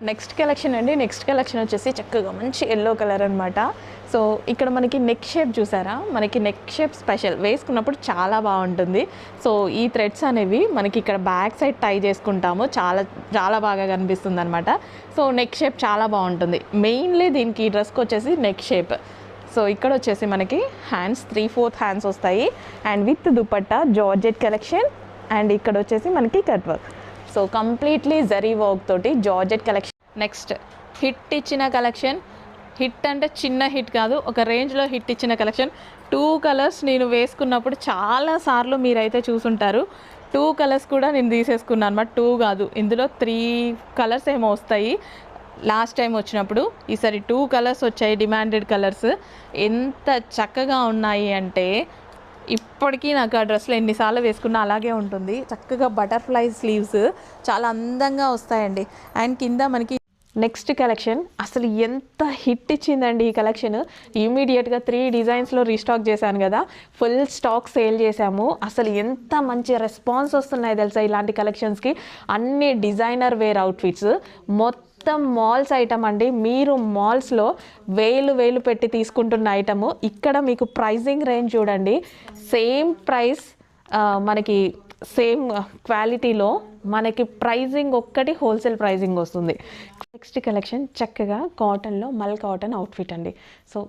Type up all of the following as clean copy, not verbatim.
Next collection అండి. Next collection వచ్చేసి చక్కగా మంచి ఎల్లో కలర్ అనమాట. సో ఇక్కడ మనకి నెక్ షేప్ చూసారా, మనకి నెక్ షేప్ స్పెషల్, వేసుకున్నప్పుడు చాలా బాగుంటుంది. సో ఈ థ్రెడ్స్ అనేవి మనకి ఇక్కడ బ్యాక్ సైడ్ టై చేసుకుంటాము, చాలా చాలా బాగా కనిపిస్తుంది అనమాట. సో నెక్ షేప్ చాలా బాగుంటుంది. మెయిన్లీ దీనికి ఈ డ్రెస్కి వచ్చేసి నెక్ షేప్. సో ఇక్కడ వచ్చేసి మనకి హ్యాండ్స్ 3/4 హ్యాండ్స్ వస్తాయి and with dupatta georgette collection. And ఇక్కడ వచ్చేసి మనకి cut work. So completely zari work తోటి జార్జెట్ కలెక్షన్. నెక్స్ట్ హిట్ ఇచ్చిన కలెక్షన్. హిట్ అంటే చిన్న హిట్ కాదు, ఒక రేంజ్లో హిట్ ఇచ్చిన కలెక్షన్. 2 కలర్స్ నేను వేసుకున్నప్పుడు చాలాసార్లు మీరైతే చూసుంటారు. 2 కలర్స్ కూడా నేను తీసేసుకున్నాను అనమాట. 2 కాదు, ఇందులో 3 కలర్స్ ఏమో వస్తాయి లాస్ట్ టైం వచ్చినప్పుడు. ఈసారి 2 కలర్స్ వచ్చాయి, డిమాండెడ్ కలర్స్. ఎంత చక్కగా ఉన్నాయి అంటే ఇప్పటికీ నాకు ఆ డ్రెస్లో ఎన్నిసార్లు వేసుకున్నా అలాగే ఉంటుంది. చక్కగా బటర్ఫ్లై స్లీవ్స్ చాలా అందంగా వస్తాయండి. అండ్ కింద మనకి నెక్స్ట్ కలెక్షన్ అసలు ఎంత హిట్ ఇచ్చిందండి ఈ కలెక్షన్. ఇమీడియట్గా 3 డిజైన్స్లో రీస్టాక్ చేశాను కదా, ఫుల్ స్టాక్ సేల్ చేశాము. అసలు ఎంత మంచి రెస్పాన్స్ వస్తున్నాయి తెలుసా ఇలాంటి కలెక్షన్స్కి. అన్ని డిజైనర్ వేర్ అవుట్ఫిట్స్, మొత్తం మాల్స్ ఐటమ్ అండి. మీరు మాల్స్లో వేలు పెట్టి తీసుకుంటున్న ఐటము ఇక్కడ మీకు ప్రైజింగ్ రేంజ్ చూడండి. సేమ్ ప్రైస్ మనకి సేమ్ క్వాలిటీలో మనకి ప్రైజింగ్ ఒక్కటి హోల్సేల్ ప్రైజింగ్ వస్తుంది. నెక్స్ట్ కలెక్షన్ చక్కగా కాటన్లో మల్ కాటన్ అవుట్ఫిట్ అండి. So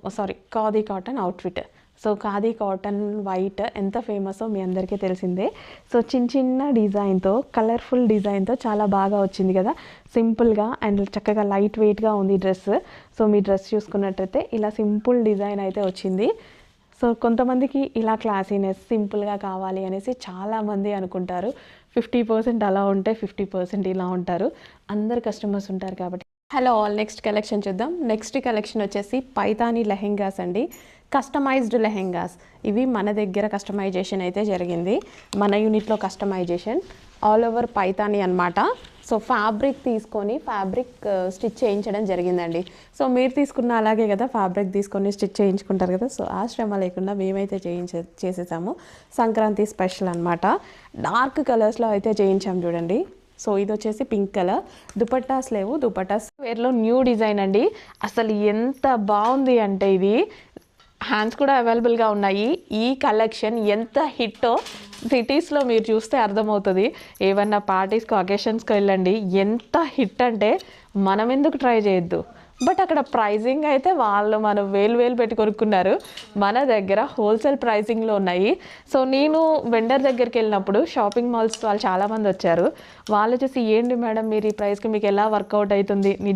khadi cotton outfit. So khadi cotton white ఎంత ఫేమసో మీ అందరికీ తెలిసిందే. సో చిన్న డిజైన్తో, కలర్ఫుల్ డిజైన్తో చాలా బాగా వచ్చింది కదా, సింపుల్గా అండ్ చక్కగా లైట్ వెయిట్గా ఉంది డ్రెస్. సో మీ డ్రెస్ చూసుకున్నట్టయితే ఇలా సింపుల్ డిజైన్ అయితే వచ్చింది. సో కొంతమందికి ఇలా క్లాసీనెస్ సింపుల్గా కావాలి అనేసి చాలామంది అనుకుంటారు. 50% అలా ఉంటే 50% ఇలా ఉంటారు. అందరు కస్టమర్స్ ఉంటారు కాబట్టి. హలో ఆల్, నెక్స్ట్ కలెక్షన్ చూద్దాం. నెక్స్ట్ కలెక్షన్ వచ్చేసి పైతానీ లెహెంగాస్ అండి. కస్టమైజ్డ్ లెహెంగాస్. ఇవి మన దగ్గర కస్టమైజేషన్ అయితే జరిగింది, మన యూనిట్లో కస్టమైజేషన్. ఆల్ ఓవర్ పైతానీ అనమాట. సో ఫ్యాబ్రిక్ తీసుకొని ఫ్యాబ్రిక్ స్టిచ్ చేయించడం జరిగిందండి. సో మీరు తీసుకున్న అలాగే కదా, ఫ్యాబ్రిక్ తీసుకొని స్టిచ్ చేయించుకుంటారు కదా. సో ఆ శ్రమ లేకుండా మేమైతే చేసేసాము. సంక్రాంతి స్పెషల్ అనమాట. డార్క్ కలర్స్లో అయితే చేయించాము చూడండి. సో ఇది వచ్చేసి పింక్ కలర్. దుపట్టాస్ లేవు, దుపట్టాస్ వేర్లో న్యూ డిజైన్ అండి. అసలు ఎంత బాగుంది అంటే ఇది హ్యాండ్స్ కూడా అవైలబుల్గా ఉన్నాయి. ఈ కలెక్షన్ ఎంత హిట్టో సిటీస్లో మీరు చూస్తే అర్థమవుతుంది. ఏమన్నా పార్టీస్కి, అకేషన్స్కి వెళ్ళండి, ఎంత హిట్ అంటే మనం ఎందుకు ట్రై చేయొద్దు. బట్ అక్కడ ప్రైజింగ్ అయితే మనం వేలు పెట్టి కొనుక్కున్నారు. మన దగ్గర హోల్సేల్ ప్రైజింగ్లో ఉన్నాయి. సో నేను వెండర్ దగ్గరికి వెళ్ళినప్పుడు షాపింగ్ మాల్స్ వాళ్ళు చాలామంది వచ్చారు. వాళ్ళు చూసి ఏంటి మేడం మీరు ఈ ప్రైస్కి మీకు ఎలా వర్కౌట్ అవుతుంది,